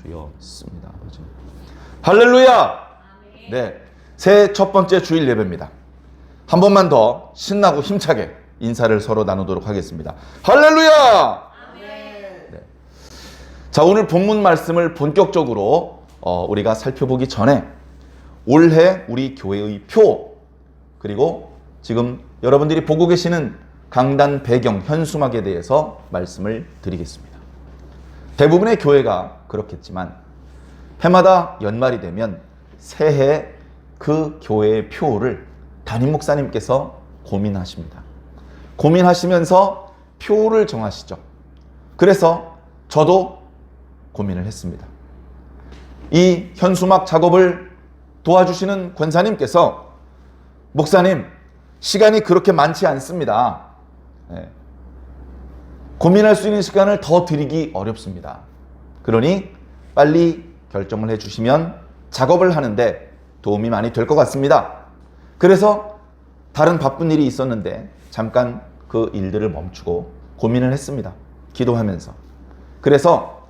주였습니다. 할렐루야! 네, 새해 첫 번째 주일 예배입니다. 한 번만 더 신나고 힘차게 인사를 서로 나누도록 하겠습니다. 할렐루야! 네. 자, 오늘 본문 말씀을 본격적으로 우리가 살펴보기 전에 올해 우리 교회의 표, 그리고 지금 여러분들이 보고 계시는 강단 배경, 현수막에 대해서 말씀을 드리겠습니다. 대부분의 교회가 그렇겠지만 해마다 연말이 되면 새해 그 교회의 표를 담임 목사님께서 고민하십니다. 고민하시면서 표를 정하시죠. 그래서 저도 고민을 했습니다. 이 현수막 작업을 도와주시는 권사님께서 목사님, 시간이 그렇게 많지 않습니다. 네. 고민할 수 있는 시간을 더 드리기 어렵습니다. 그러니 빨리 결정을 해주시면 작업을 하는데 도움이 많이 될 것 같습니다. 그래서 다른 바쁜 일이 있었는데 잠깐 그 일들을 멈추고 고민을 했습니다. 기도하면서. 그래서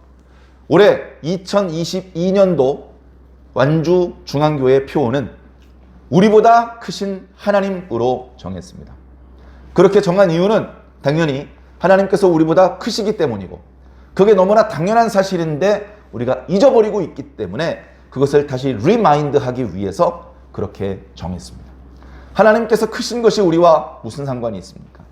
올해 2022년도 완주 중앙교회 표어는 우리보다 크신 하나님으로 정했습니다. 그렇게 정한 이유는 당연히 하나님께서 우리보다 크시기 때문이고, 그게 너무나 당연한 사실인데 우리가 잊어버리고 있기 때문에 그것을 다시 리마인드하기 위해서 그렇게 정했습니다. 하나님께서 크신 것이 우리와 무슨 상관이 있습니까?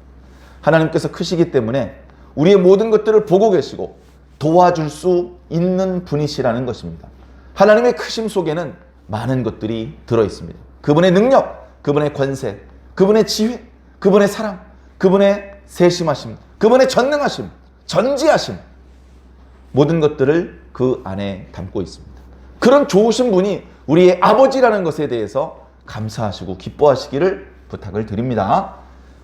하나님께서 크시기 때문에 우리의 모든 것들을 보고 계시고 도와줄 수 있는 분이시라는 것입니다. 하나님의 크심 속에는 많은 것들이 들어있습니다. 그분의 능력, 그분의 권세, 그분의 지혜, 그분의 사랑, 그분의 세심하심, 그분의 전능하심, 전지하심, 모든 것들을 그 안에 담고 있습니다. 그런 좋으신 분이 우리의 아버지라는 것에 대해서 감사하시고 기뻐하시기를 부탁을 드립니다.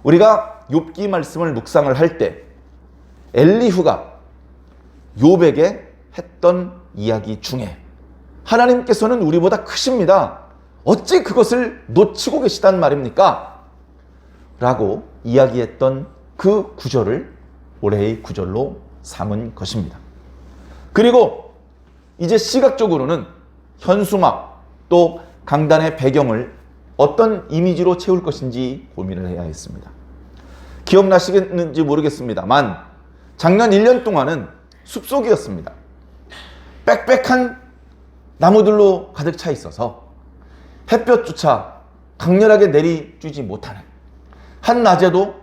우리가 욥기 말씀을 묵상을 할 때 엘리후가 욥에게 했던 이야기 중에 하나님께서는 우리보다 크십니다. 어찌 그것을 놓치고 계시단 말입니까? 라고 이야기했던 그 구절을 올해의 구절로 삼은 것입니다. 그리고 이제 시각적으로는 현수막 또 강단의 배경을 어떤 이미지로 채울 것인지 고민을 해야 했습니다. 기억나시겠는지 모르겠습니다만 작년 1년 동안은 숲속이었습니다. 빽빽한 나무들로 가득 차 있어서 햇볕조차 강렬하게 내리쬐지 못하는, 한낮에도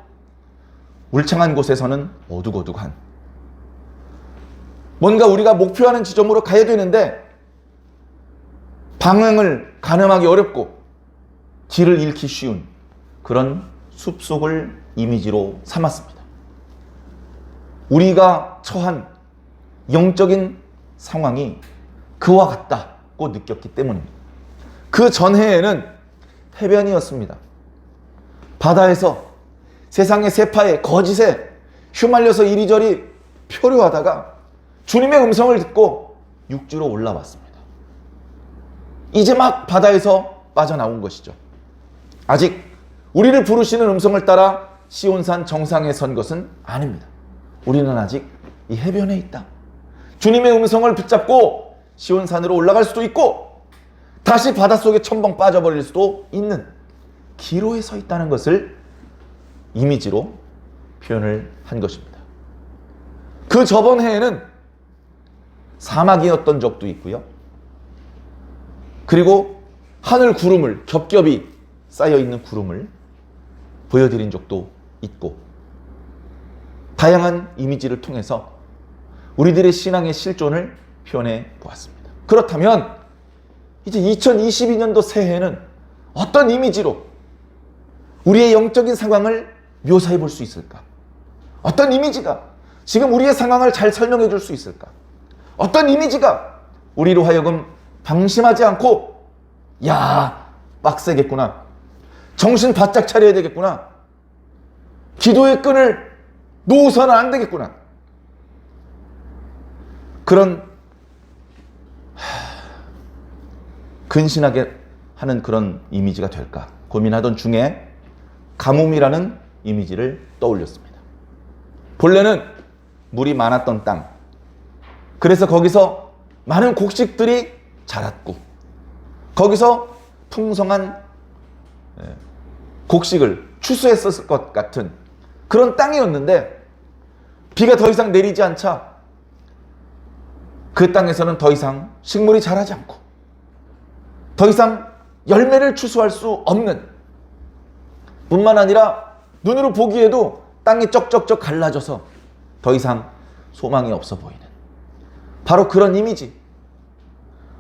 울창한 곳에서는 어둑어둑한, 뭔가 우리가 목표하는 지점으로 가야 되는데 방향을 가늠하기 어렵고 길을 잃기 쉬운 그런 숲속을 이미지로 삼았습니다. 우리가 처한 영적인 상황이 그와 같다고 느꼈기 때문입니다. 그 전해에는 해변이었습니다. 바다에서 세상의 세파에 거짓에 휘말려서 이리저리 표류하다가 주님의 음성을 듣고 육지로 올라왔습니다. 이제 막 바다에서 빠져나온 것이죠. 아직 우리를 부르시는 음성을 따라 시온산 정상에 선 것은 아닙니다. 우리는 아직 이 해변에 있다. 주님의 음성을 붙잡고 시온산으로 올라갈 수도 있고 다시 바닷속에 첨벙 빠져버릴 수도 있는 기로에 서 있다는 것을 이미지로 표현을 한 것입니다. 그 저번 해에는 사막이었던 적도 있고요. 그리고 하늘 구름을, 겹겹이 쌓여있는 구름을 보여드린 적도 있고, 다양한 이미지를 통해서 우리들의 신앙의 실존을 표현해 보았습니다. 그렇다면 이제 2022년도 새해에는 어떤 이미지로 우리의 영적인 상황을 묘사해 볼 수 있을까? 어떤 이미지가 지금 우리의 상황을 잘 설명해 줄 수 있을까? 어떤 이미지가 우리로 하여금 방심하지 않고, 야, 빡세겠구나, 정신 바짝 차려야 되겠구나, 기도의 끈을 놓아서는 안 되겠구나, 그런 근신하게 하는 그런 이미지가 될까 고민하던 중에 가뭄이라는 이미지를 떠올렸습니다. 본래는 물이 많았던 땅, 그래서 거기서 많은 곡식들이 자랐고 거기서 풍성한 곡식을 추수했었을 것 같은 그런 땅이었는데 비가 더 이상 내리지 않자 그 땅에서는 더 이상 식물이 자라지 않고 더 이상 열매를 추수할 수 없는, 뿐만 아니라 눈으로 보기에도 땅이 쩍쩍쩍 갈라져서 더 이상 소망이 없어 보이는 바로 그런 이미지.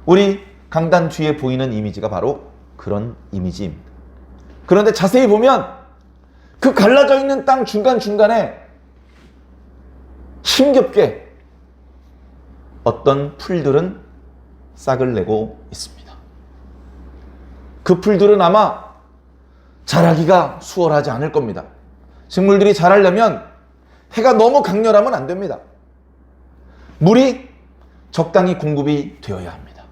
우리 강단 뒤에 보이는 이미지가 바로 그런 이미지입니다. 그런데 자세히 보면 그 갈라져 있는 땅 중간중간에 힘겹게 어떤 풀들은 싹을 내고 있습니다. 그 풀들은 아마 자라기가 수월하지 않을 겁니다. 식물들이 자라려면 해가 너무 강렬하면 안 됩니다. 물이 적당히 공급이 되어야 합니다.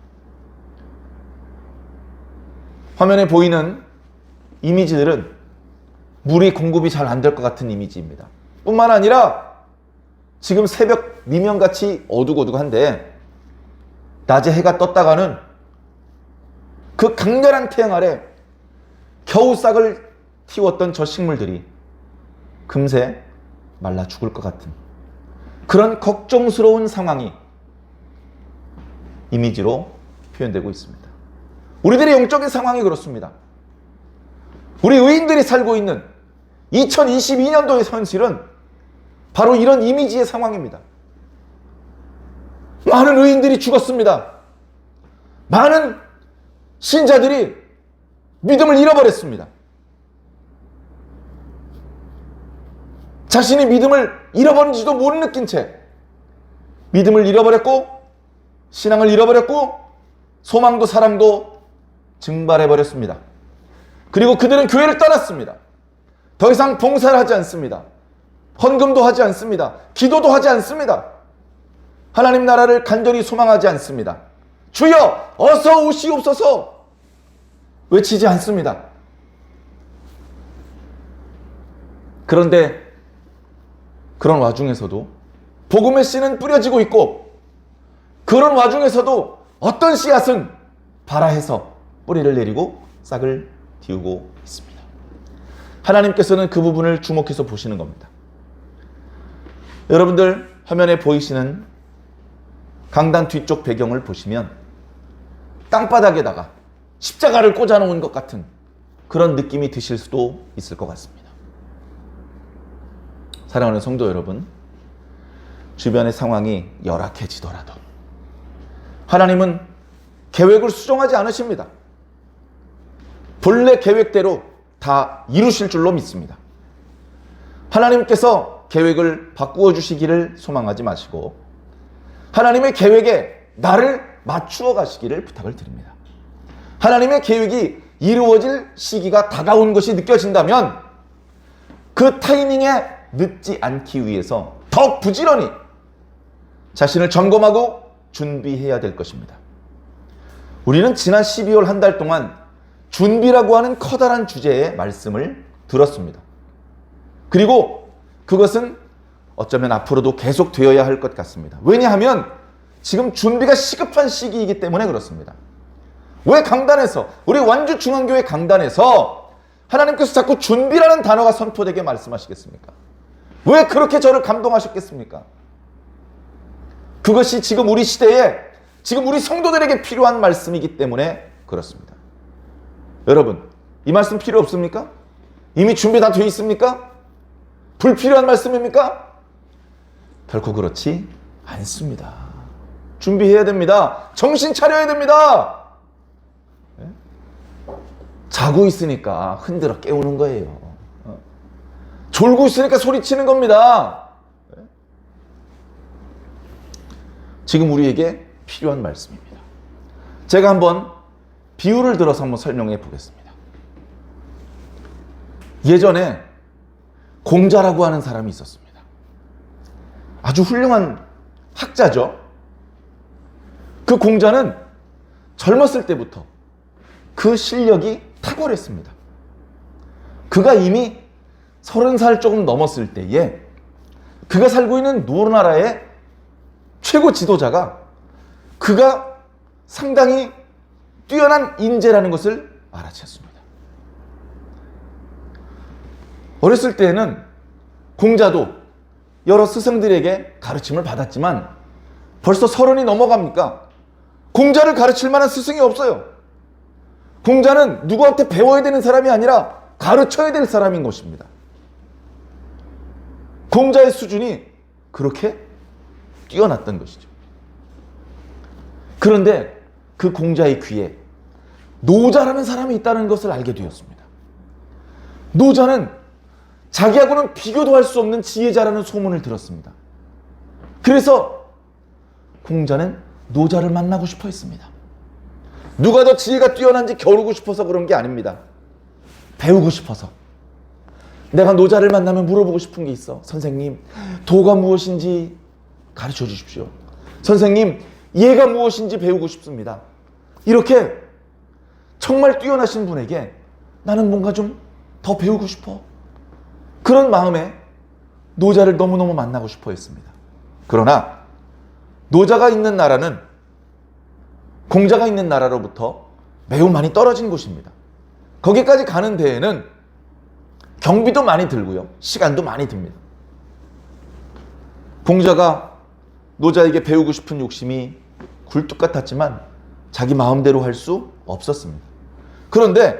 화면에 보이는 이미지들은 물이 공급이 잘 안 될 것 같은 이미지입니다. 뿐만 아니라 지금 새벽 미명같이 어둑어둑한데 낮에 해가 떴다가는 그 강렬한 태양 아래 겨우 싹을 틔웠던 저 식물들이 금세 말라 죽을 것 같은 그런 걱정스러운 상황이 이미지로 표현되고 있습니다. 우리들의 영적인 상황이 그렇습니다. 우리 의인들이 살고 있는 2022년도의 현실은 바로 이런 이미지의 상황입니다. 많은 의인들이 죽었습니다. 많은 신자들이 믿음을 잃어버렸습니다. 자신이 믿음을 잃어버린지도 못 느낀 채 믿음을 잃어버렸고 신앙을 잃어버렸고 소망도 사랑도 증발해버렸습니다. 그리고 그들은 교회를 떠났습니다. 더 이상 봉사를 하지 않습니다. 헌금도 하지 않습니다. 기도도 하지 않습니다. 하나님 나라를 간절히 소망하지 않습니다. 주여 어서 오시옵소서 외치지 않습니다. 그런데 그런 와중에서도 복음의 씨는 뿌려지고 있고 그런 와중에서도 어떤 씨앗은 발아해서 뿌리를 내리고 싹을 틔우고 있습니다. 하나님께서는 그 부분을 주목해서 보시는 겁니다. 여러분들 화면에 보이시는 강단 뒤쪽 배경을 보시면 땅바닥에다가 십자가를 꽂아놓은 것 같은 그런 느낌이 드실 수도 있을 것 같습니다. 사랑하는 성도 여러분, 주변의 상황이 열악해지더라도 하나님은 계획을 수정하지 않으십니다. 본래 계획대로 다 이루실 줄로 믿습니다. 하나님께서 계획을 바꾸어 주시기를 소망하지 마시고 하나님의 계획에 나를 맞추어 가시기를 부탁을 드립니다. 하나님의 계획이 이루어질 시기가 다가온 것이 느껴진다면 그 타이밍에 늦지 않기 위해서 더욱 부지런히 자신을 점검하고 준비해야 될 것입니다. 우리는 지난 12월 한 달 동안 준비라고 하는 커다란 주제의 말씀을 들었습니다. 그리고 그것은 어쩌면 앞으로도 계속 되어야 할 것 같습니다. 왜냐하면 지금 준비가 시급한 시기이기 때문에 그렇습니다. 왜 강단에서, 우리 완주중앙교회 강단에서 하나님께서 자꾸 준비라는 단어가 선포되게 말씀하시겠습니까? 왜 그렇게 저를 감동하셨겠습니까? 그것이 지금 우리 시대에, 지금 우리 성도들에게 필요한 말씀이기 때문에 그렇습니다. 여러분, 이 말씀 필요 없습니까? 이미 준비 다 되어 있습니까? 불필요한 말씀입니까? 결코 그렇지 않습니다. 준비해야 됩니다. 정신 차려야 됩니다. 자고 있으니까 흔들어 깨우는 거예요. 졸고 있으니까 소리치는 겁니다. 지금 우리에게 필요한 말씀입니다. 제가 한번 비유를 들어서 한번 설명해 보겠습니다. 예전에 공자라고 하는 사람이 있었습니다. 아주 훌륭한 학자죠. 그 공자는 젊었을 때부터 그 실력이 탁월했습니다. 그가 이미 30살 조금 넘었을 때에 그가 살고 있는 노나라의 최고 지도자가 그가 상당히 뛰어난 인재라는 것을 알아챘습니다. 어렸을 때는 공자도 여러 스승들에게 가르침을 받았지만 벌써 30이 넘어갑니까? 공자를 가르칠 만한 스승이 없어요. 공자는 누구한테 배워야 되는 사람이 아니라 가르쳐야 될 사람인 것입니다. 공자의 수준이 그렇게 뛰어났던 것이죠. 그런데 그 공자의 귀에 노자라는 사람이 있다는 것을 알게 되었습니다. 노자는 자기하고는 비교도 할 수 없는 지혜자라는 소문을 들었습니다. 그래서 공자는 노자를 만나고 싶어 했습니다. 누가 더 지혜가 뛰어난지 겨루고 싶어서 그런 게 아닙니다. 배우고 싶어서. 내가 노자를 만나면 물어보고 싶은 게 있어. 선생님, 도가 무엇인지 가르쳐 주십시오. 선생님, 예가 무엇인지 배우고 싶습니다. 이렇게 정말 뛰어나신 분에게 나는 뭔가 좀 더 배우고 싶어. 그런 마음에 노자를 너무너무 만나고 싶어 했습니다. 그러나 노자가 있는 나라는 공자가 있는 나라로부터 매우 많이 떨어진 곳입니다. 거기까지 가는 데에는 경비도 많이 들고요. 시간도 많이 듭니다. 공자가 노자에게 배우고 싶은 욕심이 굴뚝 같았지만 자기 마음대로 할 수 없었습니다. 그런데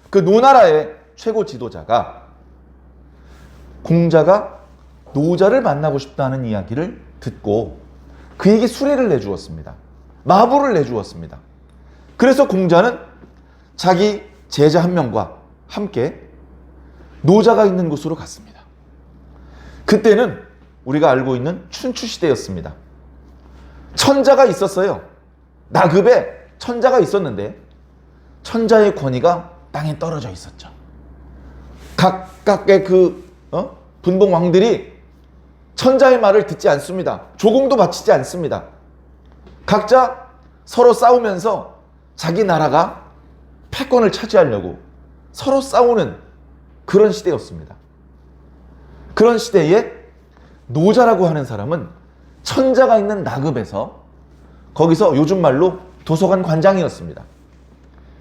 그 노나라의 최고 지도자가 공자가 노자를 만나고 싶다는 이야기를 듣고 그에게 수레를 내주었습니다. 마부를 내주었습니다. 그래서 공자는 자기 제자 한 명과 함께 노자가 있는 곳으로 갔습니다. 그때는 우리가 알고 있는 춘추시대였습니다. 천자가 있었어요. 나급에 천자가 있었는데 천자의 권위가 땅에 떨어져 있었죠. 각각의 분봉 왕들이 천자의 말을 듣지 않습니다. 조공도 바치지 않습니다. 각자 서로 싸우면서 자기 나라가 패권을 차지하려고 서로 싸우는 그런 시대였습니다. 그런 시대에 노자라고 하는 사람은 천자가 있는 나급에서 거기서 요즘 말로 도서관 관장이었습니다.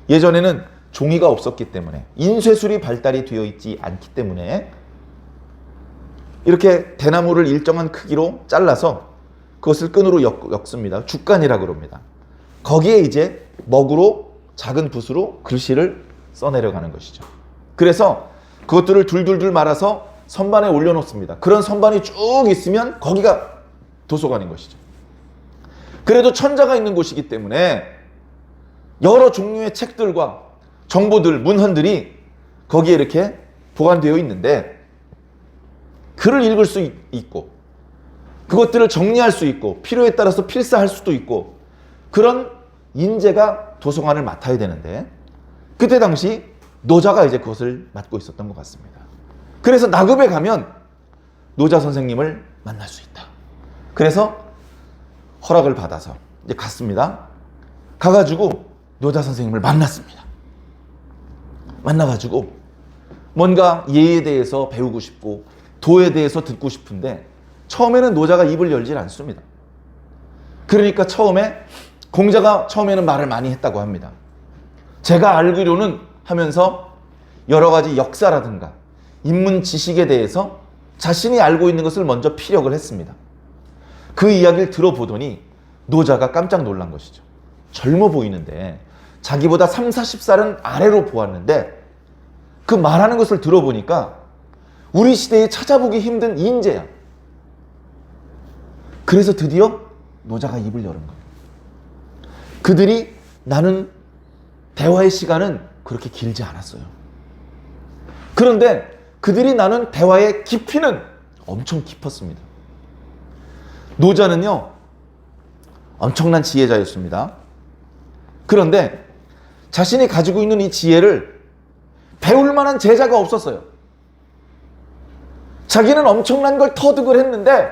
예전에는 종이가 없었기 때문에 인쇄술이 발달이 되어 있지 않기 때문에 이렇게 대나무를 일정한 크기로 잘라서 그것을 끈으로 엮습니다. 죽간이라고 그럽니다. 거기에 이제 먹으로 작은 붓으로 글씨를 써내려가는 것이죠. 그래서 그것들을 둘둘둘 말아서 선반에 올려놓습니다. 그런 선반이 쭉 있으면 거기가 도서관인 것이죠. 그래도 천자가 있는 곳이기 때문에 여러 종류의 책들과 정보들, 문헌들이 거기에 이렇게 보관되어 있는데 글을 읽을 수 있고 그것들을 정리할 수 있고 필요에 따라서 필사할 수도 있고 그런 인재가 도서관을 맡아야 되는데 그때 당시 노자가 이제 그것을 맡고 있었던 것 같습니다. 그래서 나급에 가면 노자 선생님을 만날 수 있다. 그래서 허락을 받아서 이제 갔습니다. 가가지고 노자 선생님을 만났습니다. 만나가지고 뭔가 예에 대해서 배우고 싶고 도에 대해서 듣고 싶은데 처음에는 노자가 입을 열질 않습니다. 그러니까 공자가 처음에는 말을 많이 했다고 합니다. 제가 알기로는 하면서 여러 가지 역사라든가 인문 지식에 대해서 자신이 알고 있는 것을 먼저 피력을 했습니다. 그 이야기를 들어보더니 노자가 깜짝 놀란 것이죠. 젊어 보이는데 자기보다 3, 40살은 아래로 보았는데 그 말하는 것을 들어보니까 우리 시대에 찾아보기 힘든 인재야. 그래서 드디어 노자가 입을 열은 거예요. 그들이 나눈 대화의 시간은 그렇게 길지 않았어요. 그런데 그들이 나눈 대화의 깊이는 엄청 깊었습니다. 노자는요, 엄청난 지혜자였습니다. 그런데 자신이 가지고 있는 이 지혜를 배울 만한 제자가 없었어요. 자기는 엄청난 걸 터득을 했는데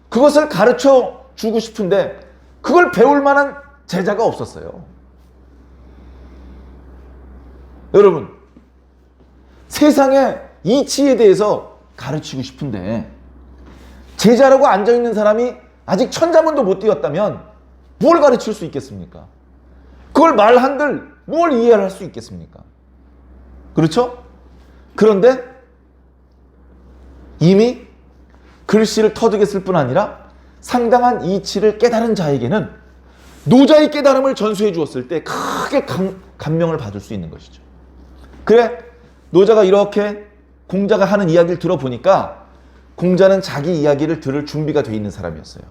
그것을 가르쳐 주고 싶은데 그걸 배울 만한 제자가 없었어요. 여러분, 세상에 이치에 대해서 가르치고 싶은데 제자라고 앉아있는 사람이 아직 천자문도 못 띄웠다면 뭘 가르칠 수 있겠습니까? 그걸 말한들 뭘 이해할 수 있겠습니까? 그렇죠? 그런데 이미 글씨를 터득했을 뿐 아니라 상당한 이치를 깨달은 자에게는 노자의 깨달음을 전수해 주었을 때 크게 감명을 받을 수 있는 것이죠. 그래, 노자가 이렇게 공자가 하는 이야기를 들어보니까 공자는 자기 이야기를 들을 준비가 돼 있는 사람이었어요.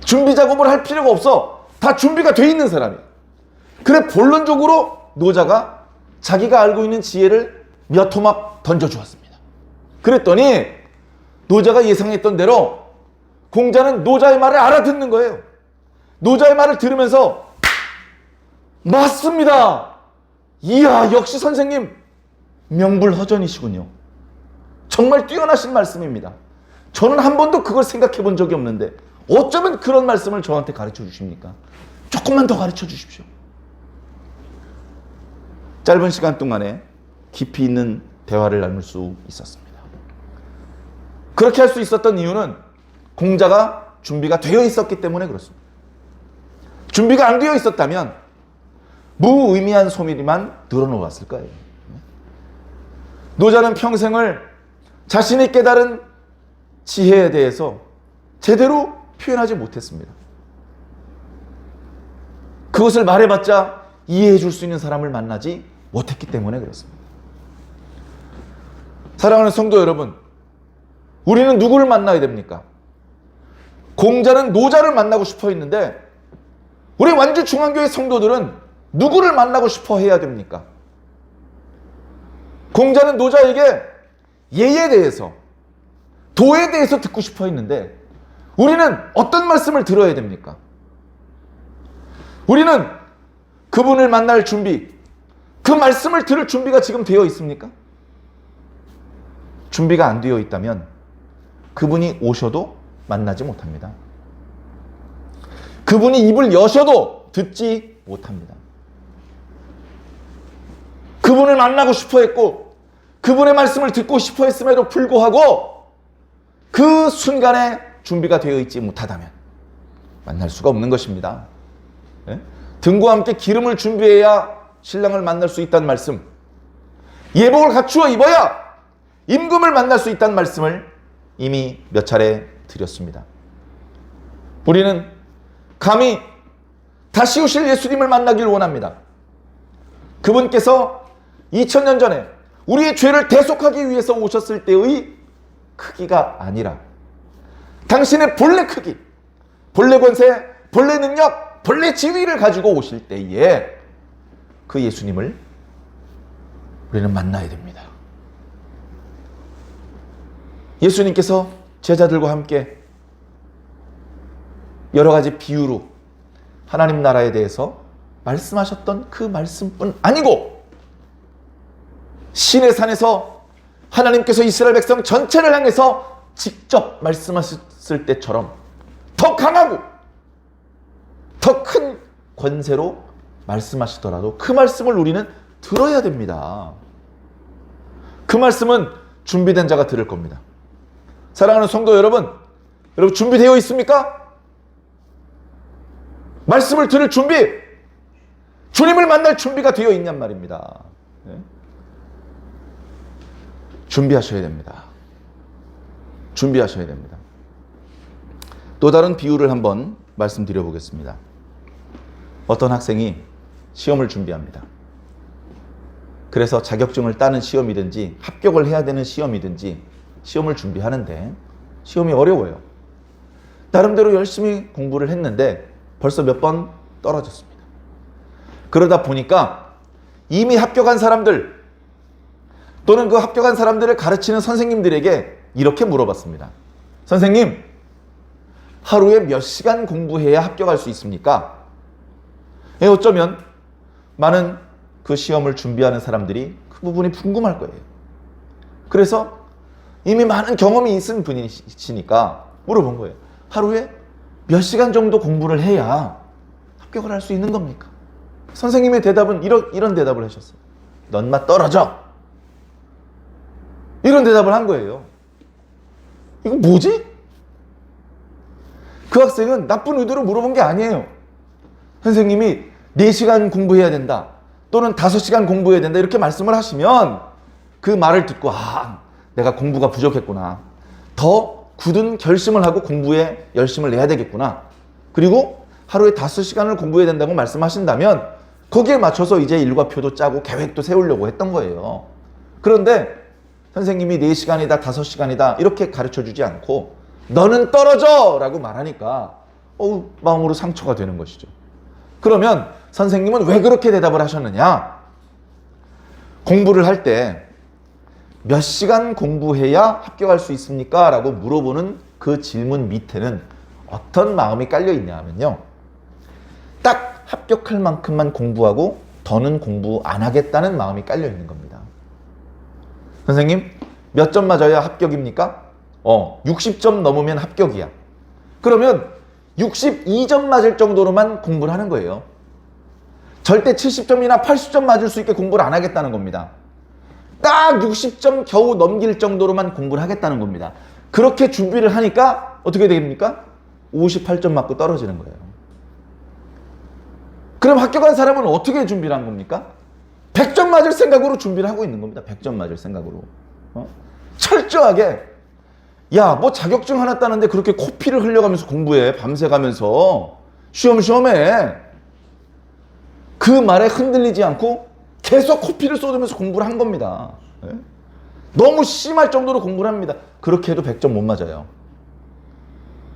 준비 작업을 할 필요가 없어. 다 준비가 돼 있는 사람이야. 그래, 본론적으로 노자가 자기가 알고 있는 지혜를 몇 토막 던져주었습니다. 그랬더니 노자가 예상했던 대로 공자는 노자의 말을 알아듣는 거예요. 노자의 말을 들으면서 맞습니다. 이야, 역시 선생님 명불허전이시군요. 정말 뛰어나신 말씀입니다. 저는 한 번도 그걸 생각해 본 적이 없는데 어쩌면 그런 말씀을 저한테 가르쳐 주십니까? 조금만 더 가르쳐 주십시오. 짧은 시간 동안에 깊이 있는 대화를 나눌 수 있었습니다. 그렇게 할 수 있었던 이유는 공자가 준비가 되어 있었기 때문에 그렇습니다. 준비가 안 되어 있었다면 무의미한 소리만 늘어놓았을 거예요. 노자는 평생을 자신이 깨달은 지혜에 대해서 제대로 표현하지 못했습니다. 그것을 말해봤자 이해해 줄 수 있는 사람을 만나지 못했기 때문에 그렇습니다. 사랑하는 성도 여러분, 우리는 누구를 만나야 됩니까? 공자는 노자를 만나고 싶어 했는데 우리 완주중앙교회 성도들은 누구를 만나고 싶어 해야 됩니까? 공자는 노자에게 예에 대해서, 도에 대해서 듣고 싶어 했는데 우리는 어떤 말씀을 들어야 됩니까? 우리는 그분을 만날 준비, 그 말씀을 들을 준비가 지금 되어 있습니까? 준비가 안 되어 있다면 그분이 오셔도 만나지 못합니다. 그분이 입을 여셔도 듣지 못합니다. 그분을 만나고 싶어 했고 그분의 말씀을 듣고 싶어 했음에도 불구하고 그 순간에 준비가 되어 있지 못하다면 만날 수가 없는 것입니다. 네? 등과 함께 기름을 준비해야 신랑을 만날 수 있다는 말씀, 예복을 갖추어 입어야 임금을 만날 수 있다는 말씀을 이미 몇 차례 드렸습니다. 우리는 감히 다시 오실 예수님을 만나길 원합니다. 그분께서 2000년 전에 우리의 죄를 대속하기 위해서 오셨을 때의 크기가 아니라 당신의 본래 크기, 본래 권세, 본래 능력, 본래 지위를 가지고 오실 때에 그 예수님을 우리는 만나야 됩니다. 예수님께서 제자들과 함께 여러 가지 비유로 하나님 나라에 대해서 말씀하셨던 그 말씀뿐 아니고 시내산에서 하나님께서 이스라엘 백성 전체를 향해서 직접 말씀하셨을 때처럼 더 강하고 더 큰 권세로 말씀하시더라도 그 말씀을 우리는 들어야 됩니다. 그 말씀은 준비된 자가 들을 겁니다. 사랑하는 성도 여러분, 여러분 준비되어 있습니까? 말씀을 들을 준비, 주님을 만날 준비가 되어 있냔 말입니다. 네? 준비하셔야 됩니다. 준비하셔야 됩니다. 또 다른 비유를 한번 말씀드려 보겠습니다. 어떤 학생이 시험을 준비합니다. 그래서 자격증을 따는 시험이든지 합격을 해야 되는 시험이든지 시험을 준비하는데 시험이 어려워요. 나름대로 열심히 공부를 했는데 벌써 몇 번 떨어졌습니다. 그러다 보니까 이미 합격한 사람들 또는 그 합격한 사람들을 가르치는 선생님들에게 이렇게 물어봤습니다. 선생님, 하루에 몇 시간 공부해야 합격할 수 있습니까? 어쩌면 많은 그 시험을 준비하는 사람들이 그 부분이 궁금할 거예요. 그래서 이미 많은 경험이 있은 분이시니까 물어본 거예요. 하루에 몇 시간 정도 공부를 해야 합격을 할 수 있는 겁니까? 선생님의 대답은 이런 대답을 하셨어요. 넌 마 떨어져. 이런 대답을 한 거예요. 이거 뭐지? 그 그 학생은 나쁜 의도로 물어본 게 아니에요. 선생님이 4시간 공부해야 된다, 또는 5시간 공부해야 된다, 이렇게 말씀을 하시면 그 말을 듣고 내가 공부가 부족했구나, 더 굳은 결심을 하고 공부에 열심을 내야 되겠구나, 그리고 하루에 5시간을 공부해야 된다고 말씀하신다면 거기에 맞춰서 이제 일과표도 짜고 계획도 세우려고 했던 거예요. 그런데 선생님이 4시간이다 5시간이다 이렇게 가르쳐주지 않고 너는 떨어져 라고 말하니까 마음으로 상처가 되는 것이죠. 그러면 선생님은 왜 그렇게 대답을 하셨느냐? 공부를 할 때 몇 시간 공부해야 합격할 수 있습니까? 라고 물어보는 그 질문 밑에는 어떤 마음이 깔려 있냐 하면요, 딱 합격할 만큼만 공부하고 더는 공부 안 하겠다는 마음이 깔려 있는 겁니다. 선생님, 몇 점 맞아야 합격입니까? 60점 넘으면 합격이야. 그러면 62점 맞을 정도로만 공부를 하는 거예요. 절대 70점이나 80점 맞을 수 있게 공부를 안 하겠다는 겁니다. 딱 60점 겨우 넘길 정도로만 공부를 하겠다는 겁니다. 그렇게 준비를 하니까 어떻게 됩니까? 58점 맞고 떨어지는 거예요. 그럼 합격한 사람은 어떻게 준비를 한 겁니까? 100점 맞을 생각으로 준비를 하고 있는 겁니다. 100점 맞을 생각으로. 철저하게. 야, 뭐 자격증 하나 따는데 그렇게 코피를 흘려가면서 공부해. 밤새 가면서. 쉬엄쉬엄해. 그 말에 흔들리지 않고 계속 코피를 쏟으면서 공부를 한 겁니다. 너무 심할 정도로 공부를 합니다. 그렇게 해도 100점 못 맞아요.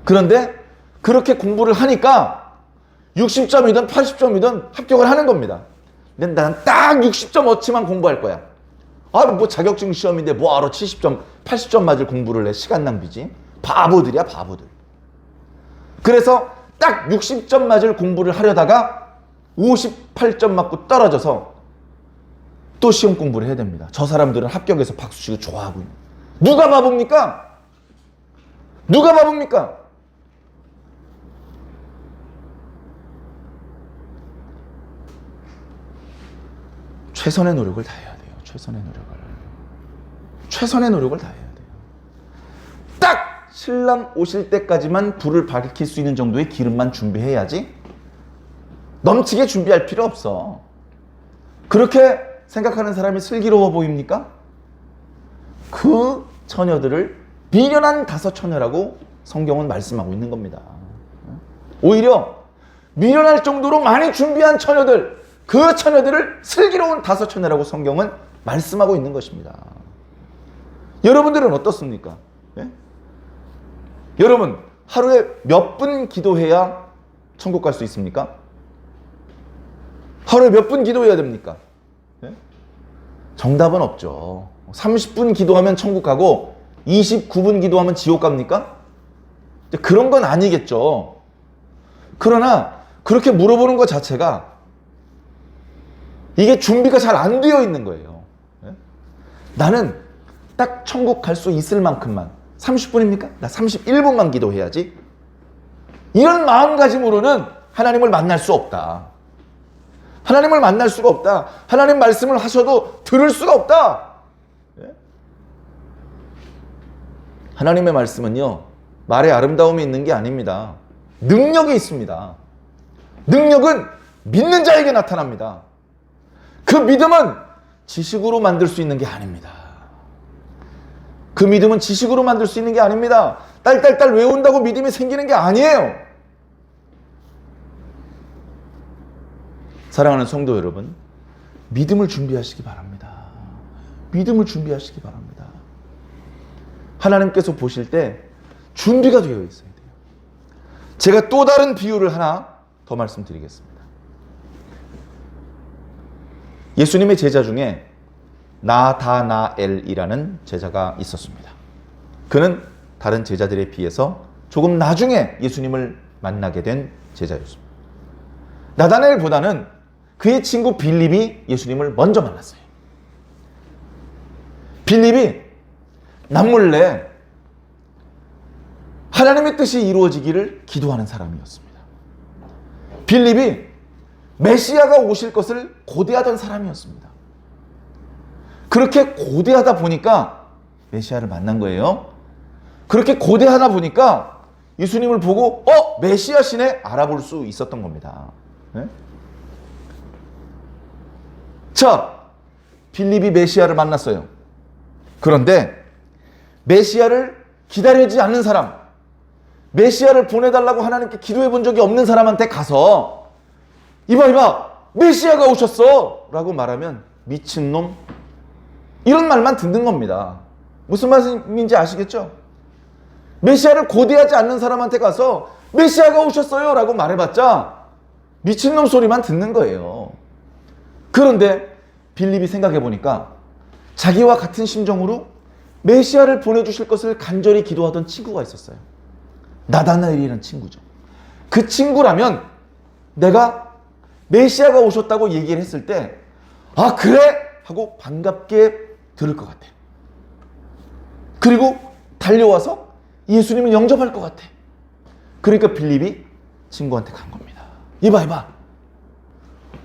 그런데 그렇게 공부를 하니까 60점이든 80점이든 합격을 하는 겁니다. 근데 나는 딱 60점 어치만 공부할 거야. 뭐 자격증 시험인데 뭐하러 70점, 80점 맞을 공부를 해. 시간 낭비지. 바보들이야, 바보들. 그래서 딱 60점 맞을 공부를 하려다가 58점 맞고 떨어져서 또 시험 공부를 해야 됩니다. 저 사람들은 합격해서 박수치고 좋아하고 있는. 누가 바보입니까? 누가 바보입니까? 최선의 노력을 다해야 돼요. 최선의 노력을 다해야 돼요. 딱 신랑 오실 때까지만 불을 밝힐 수 있는 정도의 기름만 준비해야지 넘치게 준비할 필요 없어. 그렇게 생각하는 사람이 슬기로워 보입니까? 그 처녀들을 미련한 5처녀라고 성경은 말씀하고 있는 겁니다. 오히려 미련할 정도로 많이 준비한 처녀들, 그 처녀들을 슬기로운 5처녀라고 성경은 말씀하고 있는 것입니다. 여러분들은 어떻습니까? 예? 여러분, 하루에 몇 분 기도해야 천국 갈 수 있습니까? 하루에 몇 분 기도해야 됩니까? 예? 정답은 없죠. 30분 기도하면 천국 가고 29분 기도하면 지옥 갑니까? 그런 건 아니겠죠. 그러나 그렇게 물어보는 것 자체가 이게 준비가 잘 안 되어 있는 거예요. 나는 딱 천국 갈 수 있을 만큼만, 30분입니까? 나 31분만 기도해야지. 이런 마음가짐으로는 하나님을 만날 수 없다. 하나님을 만날 수가 없다. 하나님 말씀을 하셔도 들을 수가 없다. 하나님의 말씀은요, 말에 아름다움이 있는 게 아닙니다. 능력이 있습니다. 능력은 믿는 자에게 나타납니다. 그 믿음은 지식으로 만들 수 있는 게 아닙니다. 그 믿음은 지식으로 만들 수 있는 게 아닙니다. 딸딸딸 외운다고 믿음이 생기는 게 아니에요. 사랑하는 성도 여러분, 믿음을 준비하시기 바랍니다. 믿음을 준비하시기 바랍니다. 하나님께서 보실 때 준비가 되어 있어야 돼요. 제가 또 다른 비유를 하나 더 말씀드리겠습니다. 예수님의 제자 중에 나다나엘이라는 제자가 있었습니다. 그는 다른 제자들에 비해서 조금 나중에 예수님을 만나게 된 제자였습니다. 나다나엘보다는 그의 친구 빌립이 예수님을 먼저 만났어요. 빌립이 남몰래 하나님의 뜻이 이루어지기를 기도하는 사람이었습니다. 빌립이 메시아가 오실 것을 고대하던 사람이었습니다. 그렇게 고대하다 보니까 메시아를 만난 거예요. 그렇게 고대하다 보니까 예수님을 보고 메시아 신에 알아볼 수 있었던 겁니다. 네? 자, 빌립이 메시아를 만났어요. 그런데 메시아를 기다리지 않는 사람, 메시아를 보내달라고 하나님께 기도해 본 적이 없는 사람한테 가서 이봐 메시아가 오셨어 라고 말하면 미친놈, 이런 말만 듣는 겁니다. 무슨 말인지 아시겠죠? 메시아를 고대하지 않는 사람한테 가서 메시아가 오셨어요 라고 말해봤자 미친놈 소리만 듣는 거예요. 그런데 빌립이 생각해 보니까 자기와 같은 심정으로 메시아를 보내주실 것을 간절히 기도하던 친구가 있었어요. 나다나엘이라는 친구죠. 그 친구라면 내가 메시아가 오셨다고 얘기를 했을 때 아 그래? 하고 반갑게 들을 것 같아. 그리고 달려와서 예수님을 영접할 것 같아. 그러니까 빌립이 친구한테 간 겁니다. 이봐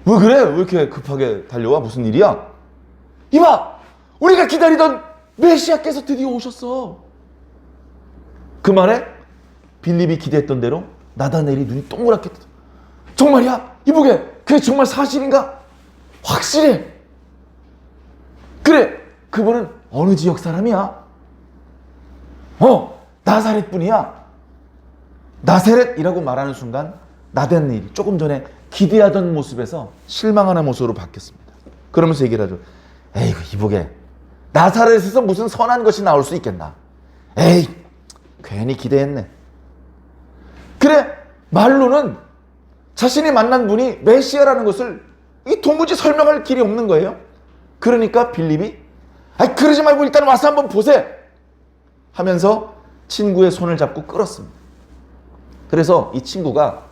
왜 그래? 왜 이렇게 급하게 달려와? 무슨 일이야? 이봐 우리가 기다리던 메시아께서 드디어 오셨어. 그 말에 빌립이 기대했던 대로 나다나엘이 눈이 동그랗게 뜨. 정말이야? 이보게 그게 정말 사실인가? 확실해. 그래 그분은 어느 지역 사람이야? 나사렛 분이야. 나사렛이라고 말하는 순간 나다나엘이 조금 전에 기대하던 모습에서 실망하는 모습으로 바뀌었습니다. 그러면서 얘기를 하죠. 에이구 이보게 나사렛에서 무슨 선한 것이 나올 수 있겠나? 에이 괜히 기대했네. 그래 말로는 자신이 만난 분이 메시아라는 것을 도무지 설명할 길이 없는 거예요. 그러니까 빌립이 그러지 말고 일단 와서 한번 보세 하면서 친구의 손을 잡고 끌었습니다. 그래서 이 친구가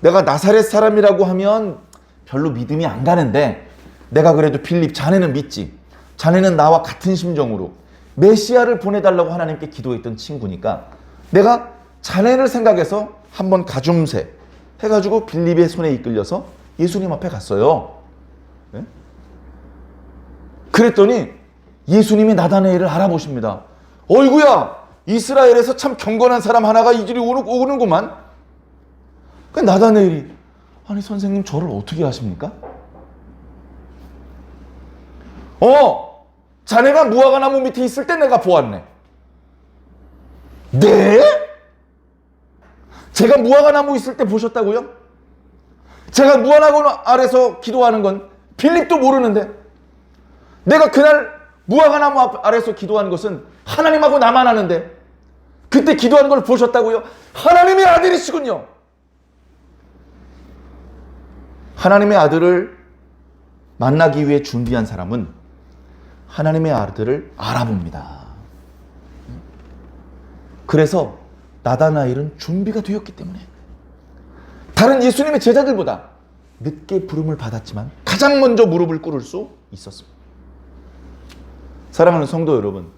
내가 나사렛 사람이라고 하면 별로 믿음이 안 가는데 내가 그래도 빌립 자네는 믿지. 자네는 나와 같은 심정으로 메시아를 보내달라고 하나님께 기도했던 친구니까 내가 자네를 생각해서 한번 가줌세 해가지고 빌립의 손에 이끌려서 예수님 앞에 갔어요. 네? 그랬더니 예수님이 나다나엘을 알아보십니다. 어이구야 이스라엘에서 참 경건한 사람 하나가 이리로 오는구만. 그 나다나엘이 아니 선생님 저를 어떻게 아십니까? 자네가 무화과나무 밑에 있을 때 내가 보았네. 네? 제가 무화과나무 있을 때 보셨다고요? 제가 무화과나무 아래서 기도하는 건 빌립도 모르는데 내가 그날 무화과나무 아래서 기도한 것은 하나님하고 나만 아는데 그때 기도한 걸 보셨다고요? 하나님의 아들이시군요. 하나님의 아들을 만나기 위해 준비한 사람은 하나님의 아들을 알아봅니다. 그래서 나다나엘은 준비가 되었기 때문에 다른 예수님의 제자들보다 늦게 부름을 받았지만 가장 먼저 무릎을 꿇을 수 있었습니다. 사랑하는 성도 여러분,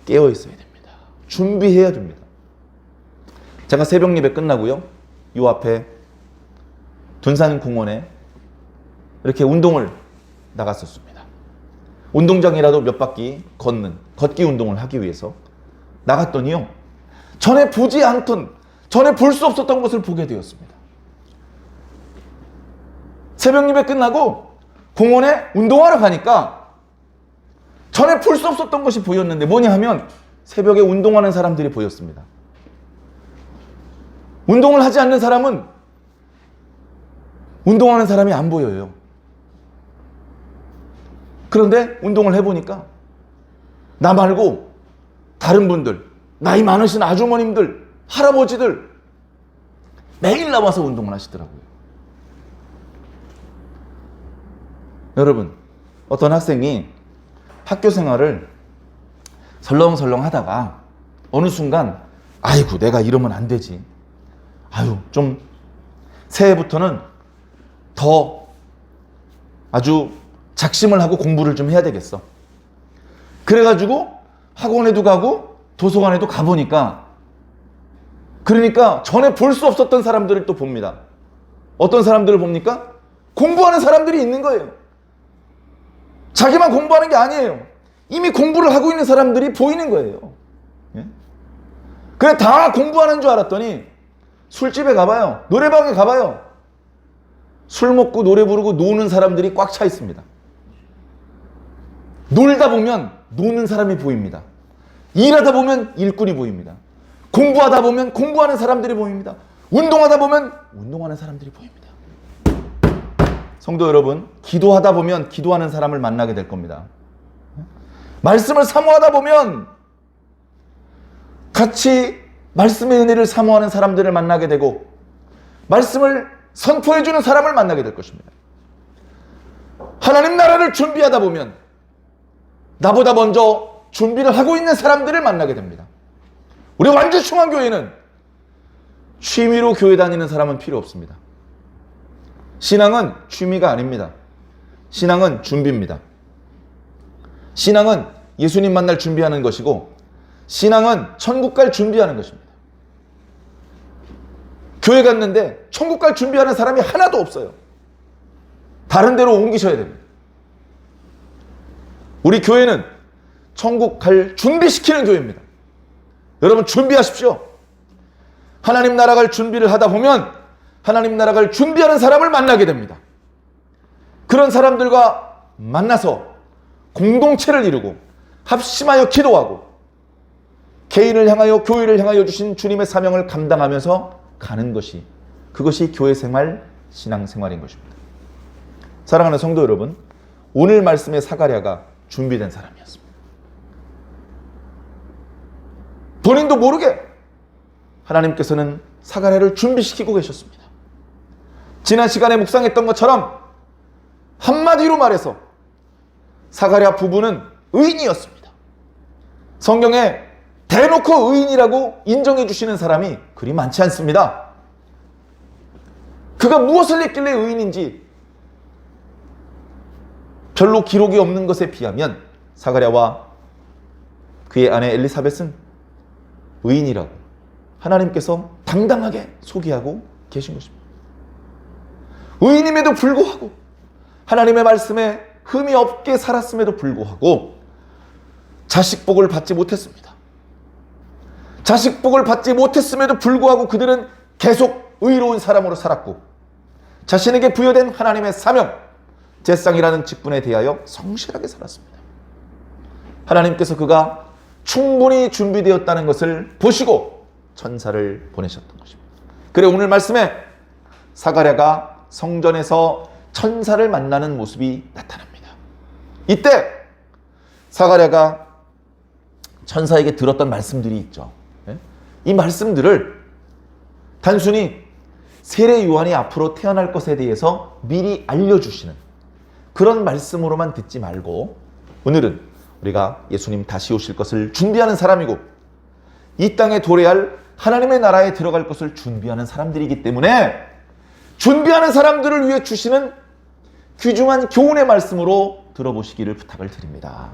깨어 있어야 됩니다. 준비해야 됩니다. 제가 새벽 예배 끝나고요, 이 앞에 둔산공원에 이렇게 운동을 나갔었습니다. 운동장이라도 몇 바퀴 걷기 운동을 하기 위해서 나갔더니요, 전에 보지 않던, 전에 볼 수 없었던 것을 보게 되었습니다. 새벽 예배 끝나고 공원에 운동하러 가니까 전에 볼 수 없었던 것이 보였는데 뭐냐 하면 새벽에 운동하는 사람들이 보였습니다. 운동을 하지 않는 사람은 운동하는 사람이 안 보여요. 그런데 운동을 해보니까 나 말고 다른 분들, 나이 많으신 아주머님들, 할아버지들 매일 나와서 운동을 하시더라고요. 여러분, 어떤 학생이 학교 생활을 설렁설렁 하다가 어느 순간 아이고 내가 이러면 안 되지. 좀 새해부터는 더 아주 작심을 하고 공부를 좀 해야 되겠어. 그래가지고 학원에도 가고 도서관에도 가보니까 그러니까 전에 볼 수 없었던 사람들을 또 봅니다. 어떤 사람들을 봅니까? 공부하는 사람들이 있는 거예요. 자기만 공부하는 게 아니에요. 이미 공부를 하고 있는 사람들이 보이는 거예요. 예? 그래 다 공부하는 줄 알았더니 술집에 가봐요. 노래방에 가봐요. 술 먹고 노래 부르고 노는 사람들이 꽉 차 있습니다. 놀다 보면 노는 사람이 보입니다. 일하다 보면 일꾼이 보입니다. 공부하다 보면 공부하는 사람들이 보입니다. 운동하다 보면 운동하는 사람들이 보입니다. 성도 여러분, 기도하다 보면 기도하는 사람을 만나게 될 겁니다. 말씀을 사모하다 보면 같이 말씀의 은혜를 사모하는 사람들을 만나게 되고 말씀을 선포해주는 사람을 만나게 될 것입니다. 하나님 나라를 준비하다 보면 나보다 먼저 준비를 하고 있는 사람들을 만나게 됩니다. 우리 완주중앙교회는 취미로 교회 다니는 사람은 필요 없습니다. 신앙은 취미가 아닙니다. 신앙은 준비입니다. 신앙은 예수님 만날 준비하는 것이고 신앙은 천국 갈 준비하는 것입니다. 교회 갔는데 천국 갈 준비하는 사람이 하나도 없어요. 다른 데로 옮기셔야 됩니다. 우리 교회는 천국 갈 준비시키는 교회입니다. 여러분 준비하십시오. 하나님 나라 갈 준비를 하다 보면 하나님 나라 갈 준비하는 사람을 만나게 됩니다. 그런 사람들과 만나서 공동체를 이루고 합심하여 기도하고 개인을 향하여 교회를 향하여 주신 주님의 사명을 감당하면서 가는 것이 그것이 교회 생활, 신앙 생활인 것입니다. 사랑하는 성도 여러분, 오늘 말씀의 사가랴가 준비된 사람이었습니다. 본인도 모르게 하나님께서는 사가랴를 준비시키고 계셨습니다. 지난 시간에 묵상했던 것처럼 한마디로 말해서 사가랴 부부는 의인이었습니다. 성경에 대놓고 의인이라고 인정해 주시는 사람이 그리 많지 않습니다. 그가 무엇을 했길래 의인인지 별로 기록이 없는 것에 비하면 사가랴와 그의 아내 엘리사벳은 의인이라고 하나님께서 당당하게 소개하고 계신 것입니다. 의인임에도 불구하고 하나님의 말씀에 흠이 없게 살았음에도 불구하고 자식복을 받지 못했습니다. 자식복을 받지 못했음에도 불구하고 그들은 계속 의로운 사람으로 살았고 자신에게 부여된 하나님의 사명, 제상이라는 직분에 대하여 성실하게 살았습니다. 하나님께서 그가 충분히 준비되었다는 것을 보시고 천사를 보내셨던 것입니다. 그래 오늘 말씀에 사가랴가 성전에서 천사를 만나는 모습이 나타납니다. 이때 사가랴가 천사에게 들었던 말씀들이 있죠. 이 말씀들을 단순히 세례 요한이 앞으로 태어날 것에 대해서 미리 알려주시는 그런 말씀으로만 듣지 말고 오늘은 우리가 예수님 다시 오실 것을 준비하는 사람이고 이 땅에 도래할 하나님의 나라에 들어갈 것을 준비하는 사람들이기 때문에 준비하는 사람들을 위해 주시는 귀중한 교훈의 말씀으로 들어보시기를 부탁을 드립니다.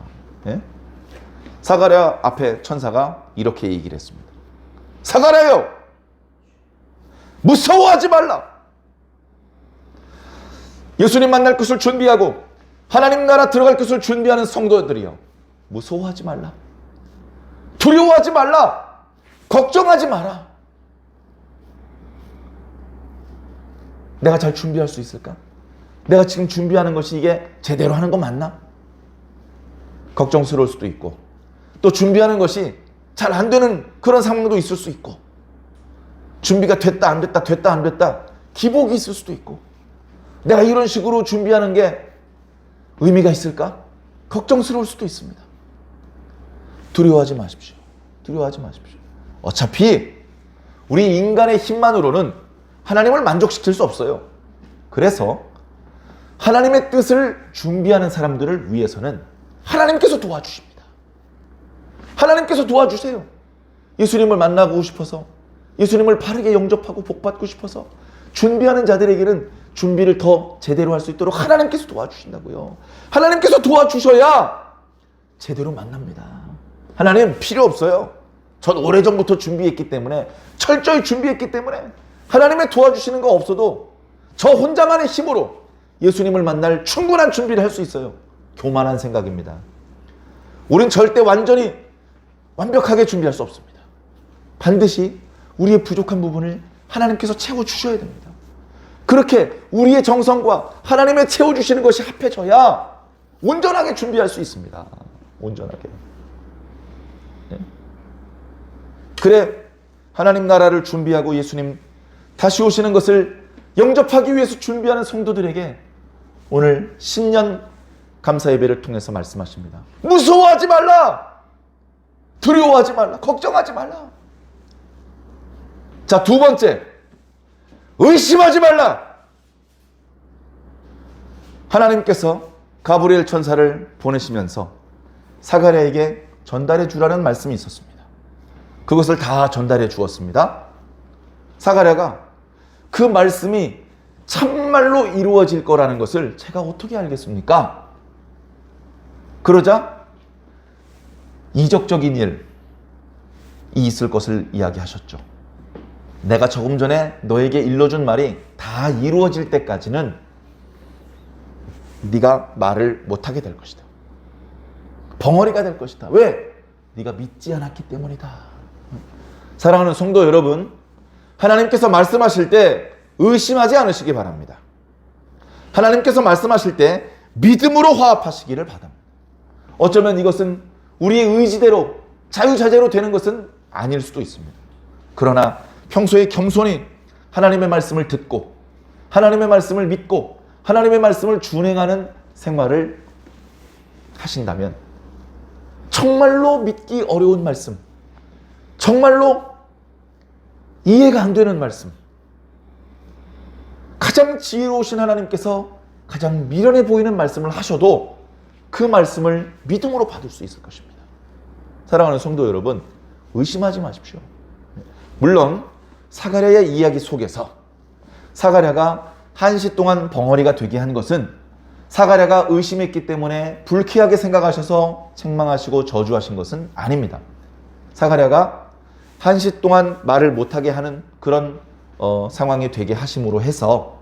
사가랴 앞에 천사가 이렇게 얘기를 했습니다. 사가랴여, 무서워하지 말라. 예수님 만날 것을 준비하고 하나님 나라 들어갈 것을 준비하는 성도들이여, 무서워하지 말라. 두려워하지 말라. 걱정하지 마라. 내가 잘 준비할 수 있을까? 내가 지금 준비하는 것이 이게 제대로 하는 거 맞나? 걱정스러울 수도 있고 또 준비하는 것이 잘 안 되는 그런 상황도 있을 수 있고 준비가 됐다 안 됐다 됐다 안 됐다 기복이 있을 수도 있고 내가 이런 식으로 준비하는 게 의미가 있을까? 걱정스러울 수도 있습니다. 두려워하지 마십시오. 두려워하지 마십시오. 어차피 우리 인간의 힘만으로는 하나님을 만족시킬 수 없어요. 그래서 하나님의 뜻을 준비하는 사람들을 위해서는 하나님께서 도와주십니다. 하나님께서 도와주세요. 예수님을 만나고 싶어서 예수님을 바르게 영접하고 복받고 싶어서 준비하는 자들에게는 준비를 더 제대로 할 수 있도록 하나님께서 도와주신다고요. 하나님께서 도와주셔야 제대로 만납니다. 하나님 필요 없어요. 전 오래전부터 준비했기 때문에 철저히 준비했기 때문에 하나님의 도와주시는 거 없어도 저 혼자만의 힘으로 예수님을 만날 충분한 준비를 할 수 있어요. 교만한 생각입니다. 우린 절대 완전히 완벽하게 준비할 수 없습니다. 반드시 우리의 부족한 부분을 하나님께서 채워주셔야 됩니다. 그렇게 우리의 정성과 하나님의 채워주시는 것이 합해져야 온전하게 준비할 수 있습니다. 온전하게. 네. 그래 하나님 나라를 준비하고 예수님 다시 오시는 것을 영접하기 위해서 준비하는 성도들에게 오늘 신년 감사 예배를 통해서 말씀하십니다. 무서워하지 말라. 두려워하지 말라. 걱정하지 말라. 자, 두 번째, 의심하지 말라. 하나님께서 가브리엘 천사를 보내시면서 사가랴에게 전달해 주라는 말씀이 있었습니다. 그것을 다 전달해 주었습니다. 사가랴가 그 말씀이 참말로 이루어질 거라는 것을 제가 어떻게 알겠습니까? 그러자 이적적인 일이 있을 것을 이야기하셨죠. 내가 조금 전에 너에게 일러준 말이 다 이루어질 때까지는 네가 말을 못하게 될 것이다. 벙어리가 될 것이다. 왜? 네가 믿지 않았기 때문이다. 사랑하는 성도 여러분, 하나님께서 말씀하실 때 의심하지 않으시기 바랍니다. 하나님께서 말씀하실 때 믿음으로 화합하시기를 바랍니다. 어쩌면 이것은 우리의 의지대로 자유자재로 되는 것은 아닐 수도 있습니다. 그러나 평소에 겸손히 하나님의 말씀을 듣고 하나님의 말씀을 믿고 하나님의 말씀을 준행하는 생활을 하신다면 정말로 믿기 어려운 말씀, 정말로 이해가 안 되는 말씀, 가장 지혜로우신 하나님께서 가장 미련해 보이는 말씀을 하셔도 그 말씀을 믿음으로 받을 수 있을 것입니다. 사랑하는 성도 여러분, 의심하지 마십시오. 물론 사가랴의 이야기 속에서 사가랴가 한시 동안 벙어리가 되게 한 것은 사가랴가 의심했기 때문에 불쾌하게 생각하셔서 책망하시고 저주하신 것은 아닙니다. 사가랴가 한시 동안 말을 못하게 하는 그런 상황이 되게 하심으로 해서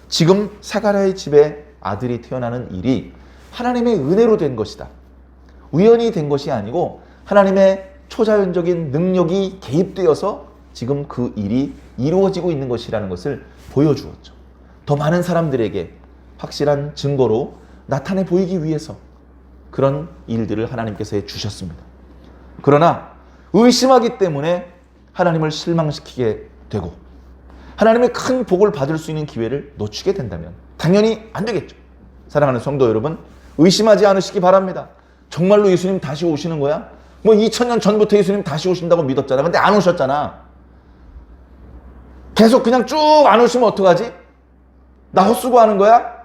지금 사가랴의 집에 아들이 태어나는 일이 하나님의 은혜로 된 것이다. 우연히 된 것이 아니고 하나님의 초자연적인 능력이 개입되어서 지금 그 일이 이루어지고 있는 것이라는 것을 보여주었죠. 더 많은 사람들에게 확실한 증거로 나타내 보이기 위해서 그런 일들을 하나님께서 해주셨습니다. 그러나 의심하기 때문에 하나님을 실망시키게 되고 하나님의 큰 복을 받을 수 있는 기회를 놓치게 된다면 당연히 안 되겠죠. 사랑하는 성도 여러분, 의심하지 않으시기 바랍니다. 정말로 예수님 다시 오시는 거야? 뭐 2000년 전부터 예수님 다시 오신다고 믿었잖아. 근데 안 오셨잖아. 계속 그냥 쭉 안 오시면 어떡하지? 나 헛수고하는 거야?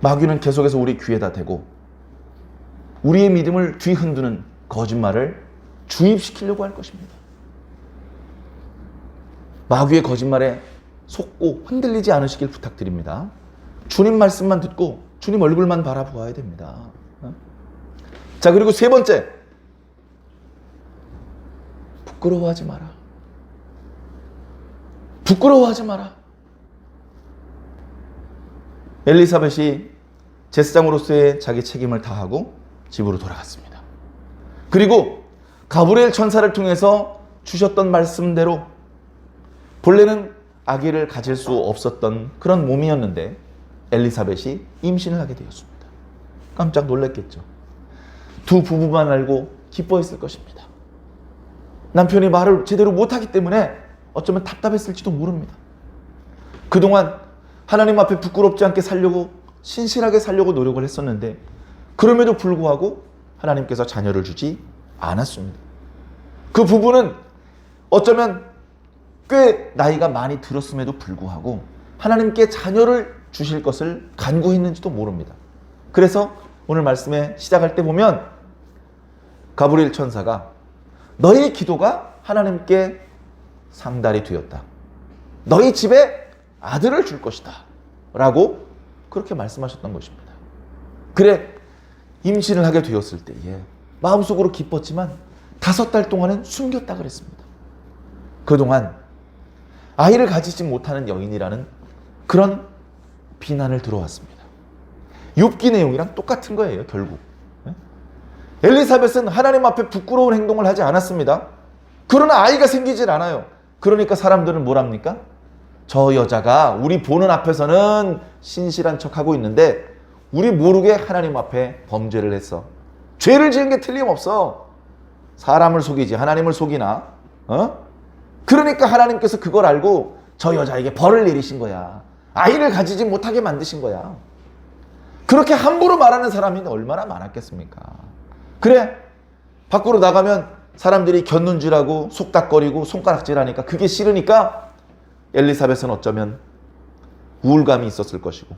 마귀는 계속해서 우리 귀에다 대고 우리의 믿음을 뒤흔드는 거짓말을 주입시키려고 할 것입니다. 마귀의 거짓말에 속고 흔들리지 않으시길 부탁드립니다. 주님 말씀만 듣고 주님 얼굴만 바라보아야 됩니다. 자, 그리고 세 번째, 부끄러워하지 마라. 부끄러워하지 마라. 엘리사벳이 제사장으로서의 자기 책임을 다하고 집으로 돌아갔습니다. 그리고 가브리엘 천사를 통해서 주셨던 말씀대로 본래는 아기를 가질 수 없었던 그런 몸이었는데 엘리사벳이 임신을 하게 되었습니다. 깜짝 놀랐겠죠. 두 부부만 알고 기뻐했을 것입니다. 남편이 말을 제대로 못하기 때문에 어쩌면 답답했을지도 모릅니다. 그동안 하나님 앞에 부끄럽지 않게 살려고 신실하게 살려고 노력을 했었는데 그럼에도 불구하고 하나님께서 자녀를 주지 않았습니다. 그 부부는 어쩌면 꽤 나이가 많이 들었음에도 불구하고 하나님께 자녀를 주실 것을 간구했는지도 모릅니다. 그래서 오늘 말씀에 시작할 때 보면 가브리엘 천사가 너희 기도가 하나님께 상달이 되었다. 너희 집에 아들을 줄 것이다. 라고 그렇게 말씀하셨던 것입니다. 그래, 임신을 하게 되었을 때에 마음속으로 기뻤지만 5달 동안은 숨겼다 그랬습니다. 그동안 아이를 가지지 못하는 여인이라는 그런 비난을 들어왔습니다. 욥기 내용이랑 똑같은 거예요, 결국. 엘리사벳은 하나님 앞에 부끄러운 행동을 하지 않았습니다. 그러나 아이가 생기질 않아요. 그러니까 사람들은 뭘 합니까? 저 여자가 우리 보는 앞에서는 신실한 척하고 있는데 우리 모르게 하나님 앞에 범죄를 했어. 죄를 지은 게 틀림없어. 사람을 속이지 하나님을 속이나? 그러니까 하나님께서 그걸 알고 저 여자에게 벌을 내리신 거야. 아이를 가지지 못하게 만드신 거야. 그렇게 함부로 말하는 사람이 얼마나 많았겠습니까? 그래, 밖으로 나가면 사람들이 곁눈질하고 속닥거리고 손가락질하니까 그게 싫으니까 엘리사벳은 어쩌면 우울감이 있었을 것이고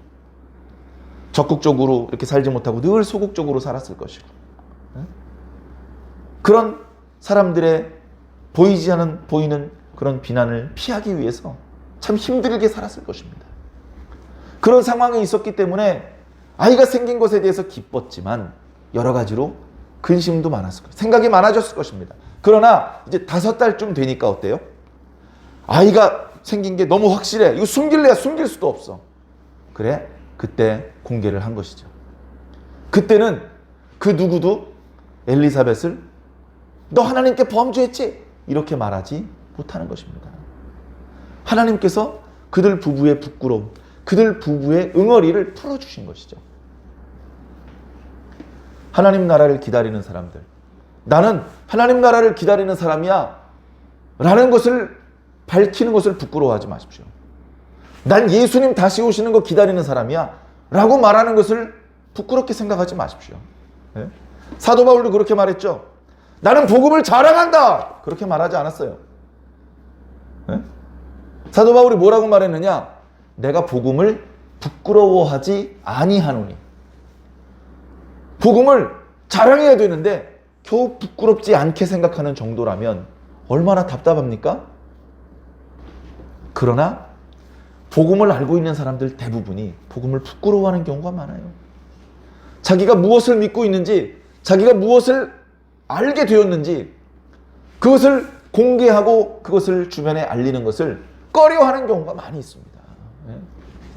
적극적으로 이렇게 살지 못하고 늘 소극적으로 살았을 것이고 그런 사람들의 보이는 그런 비난을 피하기 위해서 참 힘들게 살았을 것입니다. 그런 상황에 있었기 때문에 아이가 생긴 것에 대해서 기뻤지만 여러 가지로 근심도 많았을 거예요. 생각이 많아졌을 것입니다. 그러나 이제 5달쯤 되니까 어때요? 아이가 생긴 게 너무 확실해. 이거 숨길래야 숨길 수도 없어. 그래, 그때 공개를 한 것이죠. 그때는 그 누구도 엘리사벳을 너 하나님께 범죄했지? 이렇게 말하지 못하는 것입니다. 하나님께서 그들 부부의 부끄러움, 그들 부부의 응어리를 풀어주신 것이죠. 하나님 나라를 기다리는 사람들, 나는 하나님 나라를 기다리는 사람이야 라는 것을 밝히는 것을 부끄러워하지 마십시오. 난 예수님 다시 오시는 거 기다리는 사람이야 라고 말하는 것을 부끄럽게 생각하지 마십시오. 네? 사도 바울도 그렇게 말했죠. 나는 복음을 자랑한다 그렇게 말하지 않았어요. 네? 사도 바울이 뭐라고 말했느냐? 내가 복음을 부끄러워하지 아니하노니. 복음을 자랑해야 되는데 겨우 부끄럽지 않게 생각하는 정도라면 얼마나 답답합니까? 그러나 복음을 알고 있는 사람들 대부분이 복음을 부끄러워하는 경우가 많아요. 자기가 무엇을 믿고 있는지, 자기가 무엇을 알게 되었는지 그것을 공개하고 그것을 주변에 알리는 것을 꺼려하는 경우가 많이 있습니다. 네?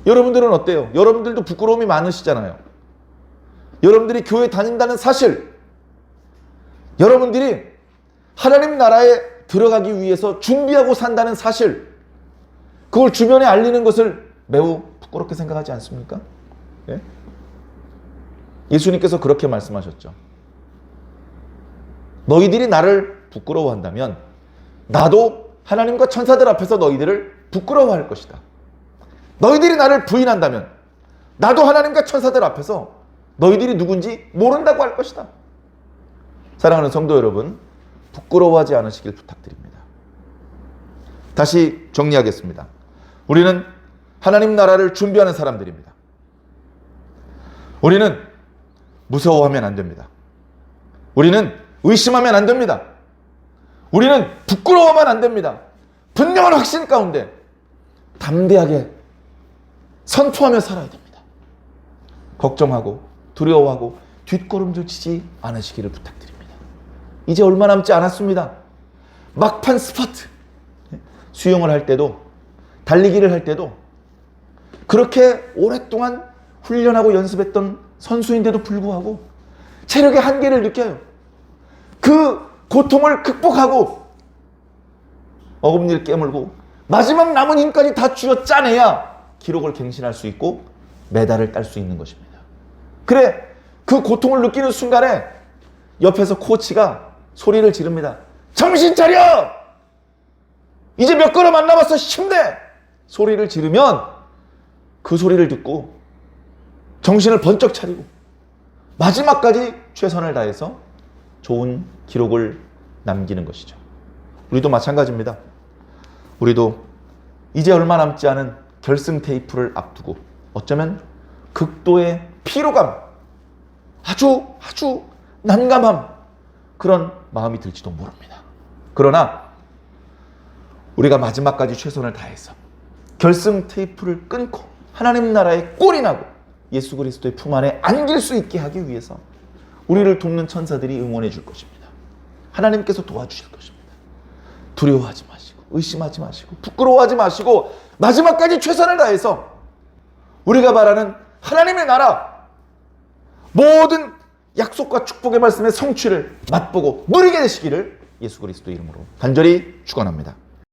여러분들은 어때요? 여러분들도 부끄러움이 많으시잖아요. 여러분들이 교회 다닌다는 사실, 여러분들이 하나님 나라에 들어가기 위해서 준비하고 산다는 사실, 그걸 주변에 알리는 것을 매우 부끄럽게 생각하지 않습니까? 예? 예수님께서 그렇게 말씀하셨죠. 너희들이 나를 부끄러워한다면 나도 하나님과 천사들 앞에서 너희들을 부끄러워할 것이다. 너희들이 나를 부인한다면 나도 하나님과 천사들 앞에서 너희들이 누군지 모른다고 할 것이다. 사랑하는 성도 여러분, 부끄러워하지 않으시길 부탁드립니다. 다시 정리하겠습니다. 우리는 하나님 나라를 준비하는 사람들입니다. 우리는 무서워하면 안 됩니다. 우리는 의심하면 안 됩니다. 우리는 부끄러워하면 안 됩니다. 분명한 확신 가운데 담대하게 선포하며 살아야 됩니다. 걱정하고 두려워하고 뒷걸음질 치지 않으시기를 부탁드립니다. 이제 얼마 남지 않았습니다. 막판 스퍼트. 수영을 할 때도 달리기를 할 때도 그렇게 오랫동안 훈련하고 연습했던 선수인데도 불구하고 체력의 한계를 느껴요. 그 고통을 극복하고 어금니를 깨물고 마지막 남은 힘까지 다 쥐어 짜내야 기록을 갱신할 수 있고 메달을 딸 수 있는 것입니다. 그래, 그 고통을 느끼는 순간에 옆에서 코치가 소리를 지릅니다. 정신 차려! 이제 몇 걸음 안 남았어. 힘내! 소리를 지르면 그 소리를 듣고 정신을 번쩍 차리고 마지막까지 최선을 다해서 좋은 기록을 남기는 것이죠. 우리도 마찬가지입니다. 우리도 이제 얼마 남지 않은 결승 테이프를 앞두고 어쩌면 극도의 피로감, 아주 난감함, 그런 마음이 들지도 모릅니다. 그러나 우리가 마지막까지 최선을 다해서 결승 테이프를 끊고 하나님 나라에 꼴이 나고 예수 그리스도의 품 안에 안길 수 있게 하기 위해서 우리를 돕는 천사들이 응원해 줄 것입니다. 하나님께서 도와주실 것입니다. 두려워하지 마시고 의심하지 마시고 부끄러워하지 마시고 마지막까지 최선을 다해서 우리가 바라는 하나님의 나라, 모든 약속과 축복의 말씀의 성취를 맛보고 누리게 되시기를 예수 그리스도 이름으로 간절히 축원합니다.